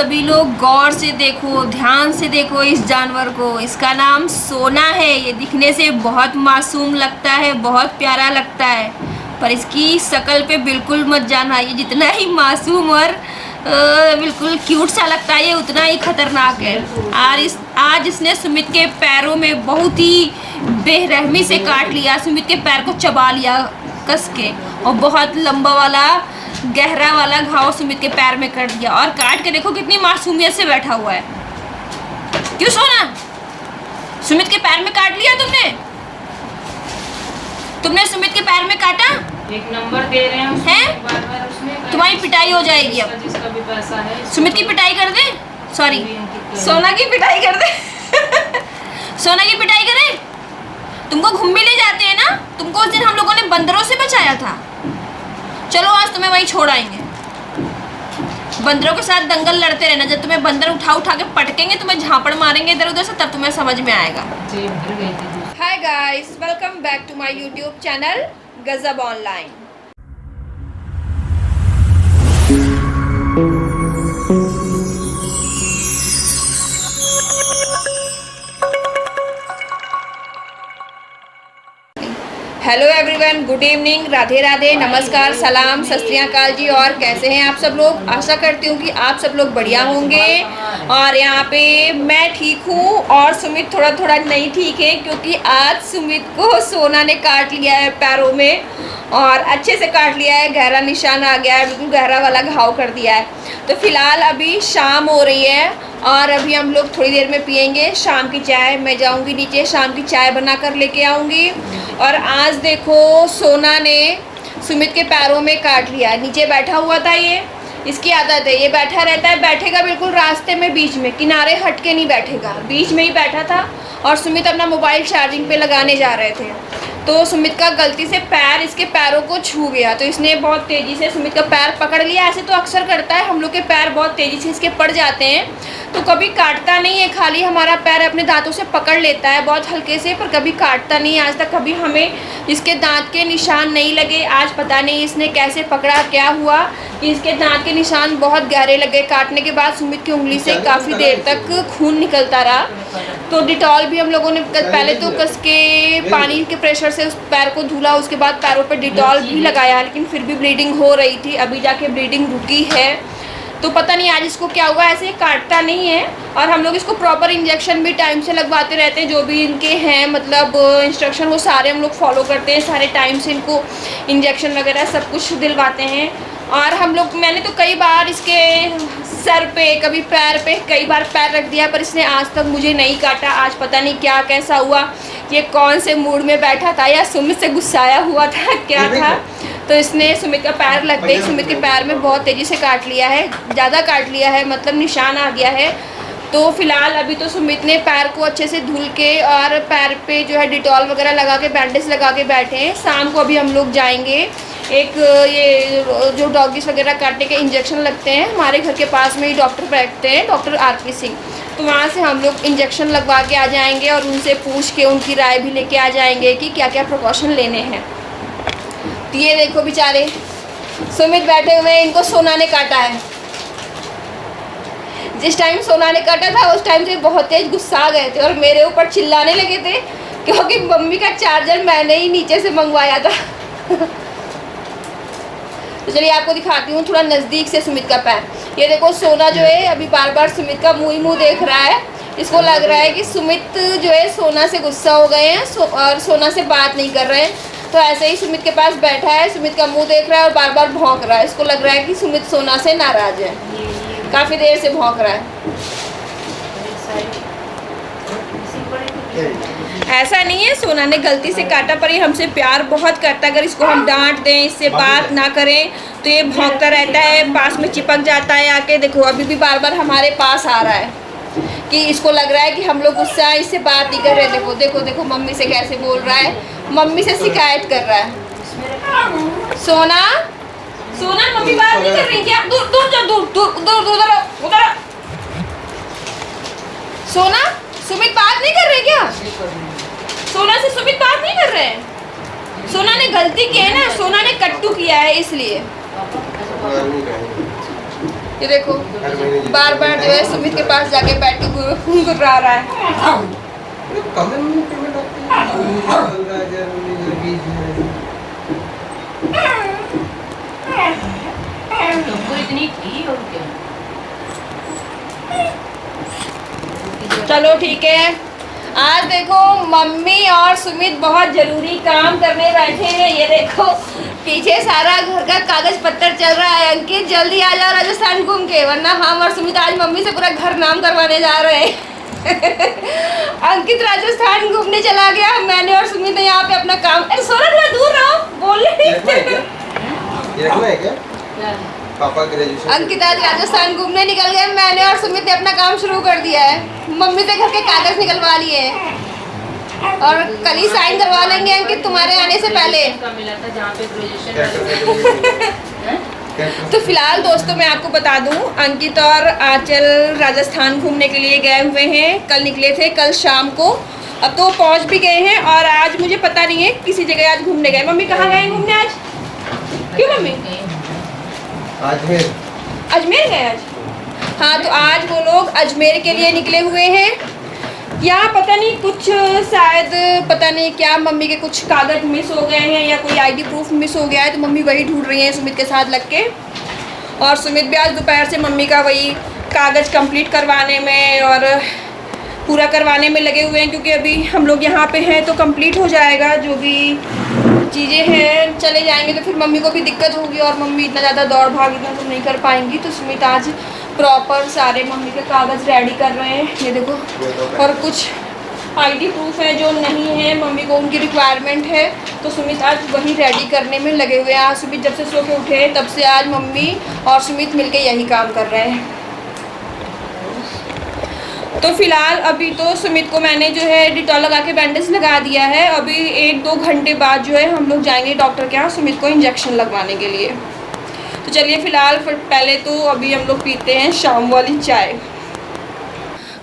सभी लोग गौर से देखो, ध्यान से देखो इस जानवर को। इसका नाम सोना है। ये दिखने से बहुत मासूम लगता है, बहुत प्यारा लगता है, पर इसकी शक्ल पे बिल्कुल मत जाना। ये जितना ही मासूम और बिल्कुल क्यूट सा लगता है, ये उतना ही खतरनाक है। आज इसने सुमित के पैरों में बहुत ही बेरहमी से काट लिया। सुमित के पैर को चबा लिया कस के, और बहुत लंबा वाला गहरा वाला घाव सुमित के पैर में कर दिया। और काट के देखो कितनी मासूमियत से बैठा हुआ है। क्यों सोना, सुमित के पैर में काट लिया तुमने सुमित के पैर में काटा? एक नंबर दे रहे हैं तुम्हारी पिटाई हो जाएगी अब। जिसका भी पैसा है सुमित की पिटाई कर दे, सॉरी सोना की पिटाई कर दे सोना की पिटाई करें? तुमको घूमने ले जाते हैं ना, तुमको उस दिन हम लोगों ने बंदरों से बचाया था। चलो आज तुम्हें वहीं छोड़ आएंगे। बंदरों के साथ दंगल लड़ते रहना। जब तुम्हें बंदर उठा के पटकेंगे, तुम्हें झापड़ मारेंगे इधर उधर से, तब तुम्हें समझ में आएगा। Hi guys, welcome back to my YouTube channel Gajab online. Hello everyone, good evening, Radhe Radhe, नमस्कार, सलाम, सत श्री अकाल जी। और कैसे हैं आप सब लोग? आशा करती हूँ कि आप सब लोग बढ़िया होंगे। और यहाँ पे मैं ठीक हूँ और सुमित थोड़ा थोड़ा नहीं ठीक है, क्योंकि आज सुमित को सोना ने काट लिया है पैरों में, और अच्छे से काट लिया है। गहरा निशान आ गया है, बिल्कुल गहरा वाला घाव कर दिया है। तो फिलहाल अभी शाम हो रही है और अभी हम लोग थोड़ी देर में पियेंगे शाम की चाय। मैं जाऊंगी नीचे, शाम की चाय बना कर लेके आऊँगी। और आज देखो सोना ने सुमित के पैरों में काट लिया। नीचे बैठा हुआ था, ये इसकी आदत है, ये बैठा रहता है, बैठेगा बिल्कुल रास्ते में, बीच में, किनारे हट के नहीं बैठेगा, बीच में ही बैठा था। और सुमित अपना मोबाइल चार्जिंग पे लगाने जा रहे थे, तो सुमित का गलती से पैर इसके पैरों को छू गया, तो इसने बहुत तेज़ी से सुमित का पैर पकड़ लिया। ऐसे तो अक्सर करता है, हम लोग के पैर बहुत तेज़ी से इसके पड़ जाते हैं, तो कभी काटता नहीं है, खाली हमारा पैर अपने दांतों से पकड़ लेता है बहुत हल्के से, पर कभी काटता नहीं। आज तक कभी हमें इसके दांत के निशान नहीं लगे। आज पता नहीं इसने कैसे पकड़ा, क्या हुआ कि इसके दांत के निशान बहुत गहरे लगे। काटने के बाद सुमित की उंगली से काफ़ी देर तक खून निकलता रहा, तो डिटॉल भी हम लोगों ने पहले तो कस के पानी के प्रेशर से उस पैर को धुला, उसके बाद पैरों पर डिटॉल भी लगाया, लेकिन फिर भी ब्लीडिंग हो रही थी। अभी जाके ब्लीडिंग रुकी है, तो पता नहीं आज इसको क्या हुआ। ऐसे काटता नहीं है, और हम लोग इसको प्रॉपर इंजेक्शन भी टाइम से लगवाते रहते हैं। जो भी इनके हैं मतलब इंस्ट्रक्शन, वो सारे हम लोग फॉलो करते हैं, सारे टाइम से इनको इंजेक्शन वगैरह सब कुछ दिलवाते हैं। और हम लोग, मैंने तो कई बार इसके सर पे, कभी पैर पे, कई बार पैर रख दिया, पर इसने आज तक मुझे नहीं काटा। आज पता नहीं क्या कैसा हुआ, ये कौन से मूड में बैठा था, या सुमित से गुस्साया हुआ था, क्या था, तो इसने सुमित का पैर लगते ही सुमित के पैर में बहुत तेज़ी से काट लिया है, ज़्यादा काट लिया है, मतलब निशान आ गया है। तो फिलहाल अभी तो सुमित ने पैर को अच्छे से धुल के और पैर पे जो है डिटॉल वगैरह लगा के, बैंडेज लगा के बैठे हैं। शाम को अभी हम लोग जाएंगे, एक ये जो डॉगीज वगैरह काटने के इंजेक्शन लगते हैं, हमारे घर के पास में ही डॉक्टर बैठते हैं, डॉक्टर आरपी सिंह, तो वहाँ से हम लोग इंजेक्शन लगवा के आ जाएंगे और उनसे पूछ के उनकी राय भी लेके आ जाएंगे कि क्या क्या प्रिकॉशन लेने हैं। तो ये देखो बेचारे सुमित बैठे हुए, इनको सोना ने काटा है। जिस टाइम सोना ने काटा था उस टाइम से बहुत तेज गुस्सा आ गए थे और मेरे ऊपर चिल्लाने लगे थे, क्योंकि मम्मी का चार्जर मैंने ही नीचे से मंगवाया था तो चलिए आपको दिखाती हूँ थोड़ा नज़दीक से सुमित का पैर। ये देखो सोना जो है अभी बार बार सुमित का मुँह देख रहा है। इसको लग रहा है कि सुमित जो है सोना से गुस्सा हो गए हैं और सोना से बात नहीं कर रहे हैं, तो ऐसे ही सुमित के पास बैठा है, सुमित का मुंह देख रहा है और बार बार भौंक रहा है। इसको लग रहा है कि सुमित सोना से नाराज है, काफ़ी देर से भौंक रहा है। ऐसा नहीं है सोना ने गलती से काटा, पर ये हमसे प्यार बहुत करता है। अगर इसको हम डांट दें, इससे बात ना करें, तो ये भौंकता रहता है, पास में चिपक जाता है आके। देखो अभी भी बार बार हमारे पास आ रहा है कि इसको लग रहा है कि हम लोग गुस्सा है, इससे बात नहीं कर रहे। देखो देखो देखो मम्मी से कैसे बोल रहा है, मम्मी से शिकायत कर रहा है। सोना सोना मम्मी बात नहीं कर रही क्या? दूर दूर जा, दूर दूर दूर दूर उधर। सोना सुमित बात नहीं कर रहे क्या? सोना से सुमित बात नहीं कर रहे हैं। सोना ने गलती की है ना, सोना ने कट्टू किया है, इसलिए ये देखो बार बार जो है सुमित के पास जाके बैठ के घुरा रहा है। तुमको इतनी थी और क्या। चलो ठीक है। आज देखो मम्मी और सुमित बहुत जरूरी काम करने बैठे हैं। ये देखो पीछे सारा घर का कागज पत्तर चल रहा है। अंकित जल्दी आ जाओ राजस्थान घूम के, वरना हम और सुमित आज मम्मी से पूरा घर नाम करवाने जा रहे हैं। अंकित राजस्थान घूमने चला गया, मैंने और सुमित ने यहाँ पे अपना काम। अरे सोना थोड़ा दूर रहो, बोलने क्या है? पापा ग्रेजुएशन अंकित आज राजस्थान घूमने निकल गए, मैंने और सुमित ने अपना काम शुरू कर दिया है। मम्मी से घर के कागज निकलवा लिए हैं और कल ही साइन करवा लेंगे अंकित तुम्हारे आने से पहले। का मिला था जहाँ पे ग्रेजुएशन। तो फिलहाल दोस्तों मैं आपको बता दूं, अंकित और आंचल राजस्थान घूमने के लिए गए हुए हैं। कल निकले थे, कल शाम को। अब तो पहुंच भी गए हैं और आज मुझे पता नहीं है किसी जगह आज घूमने गए। मम्मी कहाँ गए घूमने आज? क्यों मम्मी? अजमेर। अजमेर गए आज? हाँ, तो आज वो लोग अजमेर के लिए निकले हुए हैं। यहाँ पता नहीं कुछ, शायद पता नहीं क्या, मम्मी के कुछ कागज मिस हो गए हैं या कोई आईडी प्रूफ मिस हो गया है, तो मम्मी वही ढूंढ रही हैं सुमित के साथ लग के। और सुमित भी आज दोपहर से मम्मी का वही कागज़ कंप्लीट करवाने में और पूरा करवाने में लगे हुए हैं, क्योंकि अभी हम लोग यहाँ पे हैं तो कंप्लीट हो जाएगा जो भी चीज़ें हैं। चले जाएंगे तो फिर मम्मी को भी दिक्कत होगी और मम्मी इतना ज़्यादा दौड़ भाग इतना तो नहीं कर पाएंगी। तो सुमित आज प्रॉपर सारे मम्मी के कागज़ रेडी कर रहे हैं, ये देखो। और कुछ आईडी प्रूफ है जो नहीं है, मम्मी को उनकी रिक्वायरमेंट है, तो सुमित आज वही रेडी करने में लगे हुए हैं। आज सुमित जब से सो के उठे तब से आज मम्मी और सुमित मिलके यही काम कर रहे हैं। तो फिलहाल अभी तो सुमित को मैंने जो है डिटॉल लगा के बैंडेज लगा दिया है। अभी 1-2 घंटे बाद जो है हम लोग जाएंगे डॉक्टर के यहाँ सुमित को इंजेक्शन लगवाने के लिए। तो चलिए फिलहाल पहले तो अभी हम लोग पीते हैं शाम वाली चाय।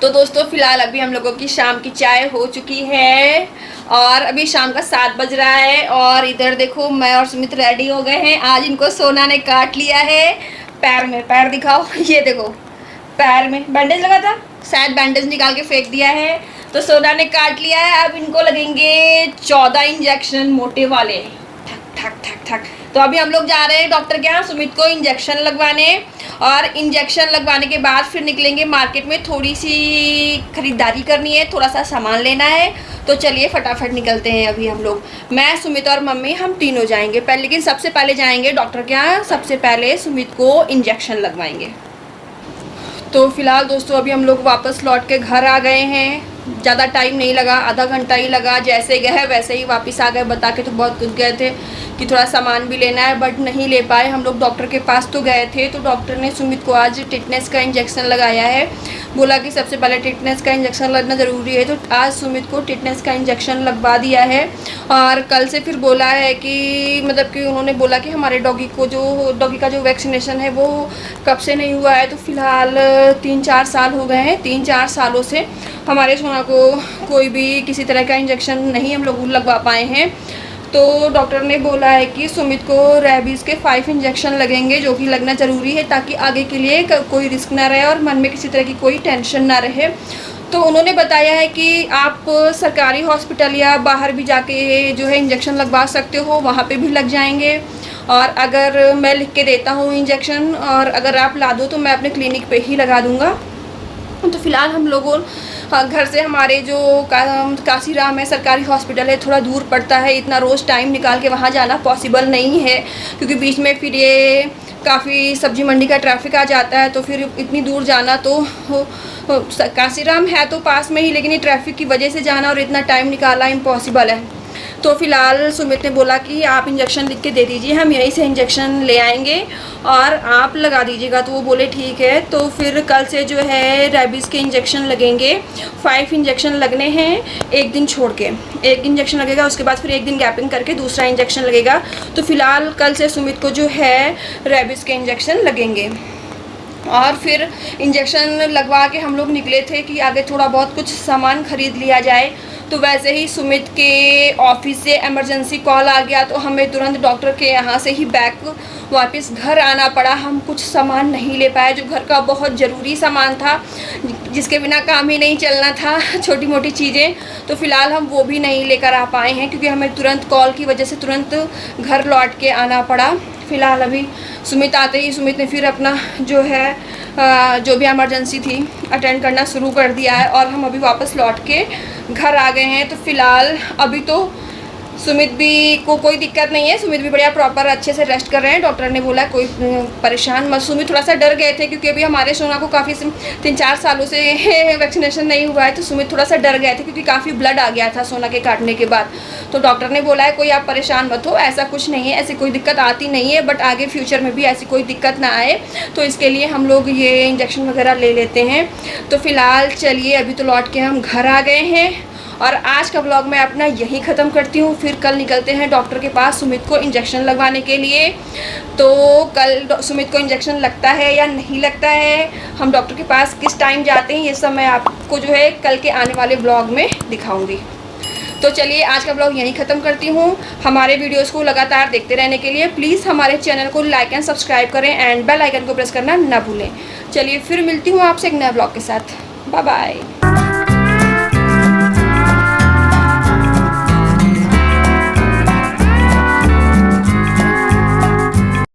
तो दोस्तों फिलहाल अभी हम लोगों की शाम की चाय हो चुकी है और अभी शाम का 7 बज रहा है। और इधर देखो मैं और सुमित रेडी हो गए हैं। आज इनको सोना ने काट लिया है पैर में। पैर दिखाओ, ये देखो पैर में बैंडेज लगा था, शायद बैंडेज निकाल के फेंक दिया है, तो सोना ने काट लिया है। अब इनको लगेंगे 14 इंजेक्शन मोटे वाले, ठक ठक ठक ठक। तो अभी हम लोग जा रहे हैं डॉक्टर के यहाँ सुमित को इंजेक्शन लगवाने, और इंजेक्शन लगवाने के बाद फिर निकलेंगे मार्केट में। थोड़ी सी खरीदारी करनी है, थोड़ा सा सामान लेना है, तो चलिए फटाफट निकलते हैं। अभी हम लोग, मैं सुमित और मम्मी, हम तीनों जाएंगे पहले, लेकिन सबसे पहले जाएंगे डॉक्टर के यहाँ। सबसे पहले सुमित को इंजेक्शन लगवाएंगे। तो फिलहाल दोस्तों अभी हम लोग वापस लौट के घर आ गए हैं। ज़्यादा टाइम नहीं लगा, आधा घंटा ही लगा। जैसे गए वैसे ही वापस आ गए। बता के तो बहुत कुछ गए थे कि थोड़ा सामान भी लेना है, बट नहीं ले पाए। हम लोग डॉक्टर के पास तो गए थे, तो डॉक्टर ने सुमित को आज टिटनेस का इंजेक्शन लगाया है। बोला कि सबसे पहले टिटनेस का इंजेक्शन लगना ज़रूरी है, तो आज सुमित को टिटनेस का इंजेक्शन लगवा दिया है। और कल से फिर बोला है कि मतलब कि उन्होंने बोला कि हमारे डॉगी का जो वैक्सीनेशन है वो कब से नहीं हुआ है। तो फिलहाल 3-4 साल हो गए हैं। 3-4 सालों से हमारे सोना को कोई भी किसी तरह का इंजेक्शन नहीं हम लोग लगवा पाए हैं। तो डॉक्टर ने बोला है कि सुमित को रेबीज़ के 5 इंजेक्शन लगेंगे, जो कि लगना ज़रूरी है, ताकि आगे के लिए कोई रिस्क ना रहे और मन में किसी तरह की कोई टेंशन ना रहे। तो उन्होंने बताया है कि आप सरकारी हॉस्पिटल या बाहर भी जाके जो है इंजेक्शन लगवा सकते हो, वहाँ पे भी लग जाएंगे। और अगर मैं लिख के देता हूँ इंजेक्शन, और अगर आप ला दो तो मैं अपने क्लिनिक पे ही लगा दूँगा। तो फिलहाल हम लोगों घर से हमारे जो काशीराम है सरकारी हॉस्पिटल है, थोड़ा दूर पड़ता है। इतना रोज़ टाइम निकाल के वहाँ जाना पॉसिबल नहीं है, क्योंकि बीच में फिर ये काफ़ी सब्जी मंडी का ट्रैफिक आ जाता है। तो फिर इतनी दूर जाना, तो काशीराम है तो पास में ही, लेकिन ये ट्रैफिक की वजह से जाना और इतना टाइम निकालना इम्पॉसिबल है। तो फिलहाल सुमित ने बोला कि आप इंजेक्शन लिख के दे दीजिए, हम यहीं से इंजेक्शन ले आएंगे और आप लगा दीजिएगा। तो वो बोले ठीक है। तो फिर कल से जो है रेबीज़ के इंजेक्शन लगेंगे। 5 इंजेक्शन लगने हैं, 1 दिन छोड़ के। 1 इंजेक्शन लगेगा, उसके बाद फिर 1 दिन गैपिंग करके दूसरा इंजेक्शन लगेगा। तो फिलहाल कल से सुमित को जो है रेबीज़ के इंजेक्शन लगेंगे। और फिर इंजेक्शन लगवा के हम लोग निकले थे कि आगे थोड़ा बहुत कुछ सामान ख़रीद लिया जाए। तो वैसे ही सुमित के ऑफिस से इमरजेंसी कॉल आ गया, तो हमें तुरंत डॉक्टर के यहाँ से ही बैक वापस घर आना पड़ा। हम कुछ सामान नहीं ले पाए जो घर का बहुत ज़रूरी सामान था, जिसके बिना काम ही नहीं चलना था, छोटी मोटी चीज़ें। तो फ़िलहाल हम वो भी नहीं लेकर आ पाए हैं, क्योंकि हमें तुरंत कॉल की वजह से तुरंत घर लौट के आना पड़ा। फ़िलहाल अभी सुमित आते ही सुमित ने फिर अपना जो है जो भी इमरजेंसी थी अटेंड करना शुरू कर दिया है, और हम अभी वापस लौट के घर आ गए हैं। तो फ़िलहाल अभी तो सुमित भी को कोई दिक्कत नहीं है, सुमित भी बढ़िया प्रॉपर अच्छे से रेस्ट कर रहे हैं। डॉक्टर ने बोला कोई परेशान मत। सुमित थोड़ा सा डर गए थे, क्योंकि अभी हमारे सोना को काफ़ी 3-4 सालों से वैक्सीनेशन नहीं हुआ है, तो सुमित थोड़ा सा डर गए थे, क्योंकि काफ़ी ब्लड आ गया था सोना के काटने के बाद। तो डॉक्टर ने बोला है कोई आप परेशान मत हो, ऐसा कुछ नहीं है, ऐसी कोई दिक्कत आती नहीं है, बट आगे फ्यूचर में भी ऐसी कोई दिक्कत ना आए, तो इसके लिए हम लोग ये इंजेक्शन वगैरह ले लेते हैं। तो फ़िलहाल चलिए अभी तो लौट के हम घर आ गए हैं, और आज का ब्लॉग मैं अपना यहीं ख़त्म करती हूँ। फिर कल निकलते हैं डॉक्टर के पास सुमित को इंजेक्शन लगवाने के लिए। तो कल सुमित को इंजेक्शन लगता है या नहीं लगता है, हम डॉक्टर के पास किस टाइम जाते हैं, ये सब मैं आपको जो है कल के आने वाले ब्लॉग में दिखाऊंगी। तो चलिए आज का ब्लॉग यहीं ख़त्म करती हूँ। हमारे वीडियोस को लगातार देखते रहने के लिए प्लीज़ हमारे चैनल को लाइक एंड सब्सक्राइब करें, एंड बेल आइकन को प्रेस करना ना भूलें। चलिए फिर मिलती हूँ आपसे एक नए ब्लॉग के साथ। Bye bye.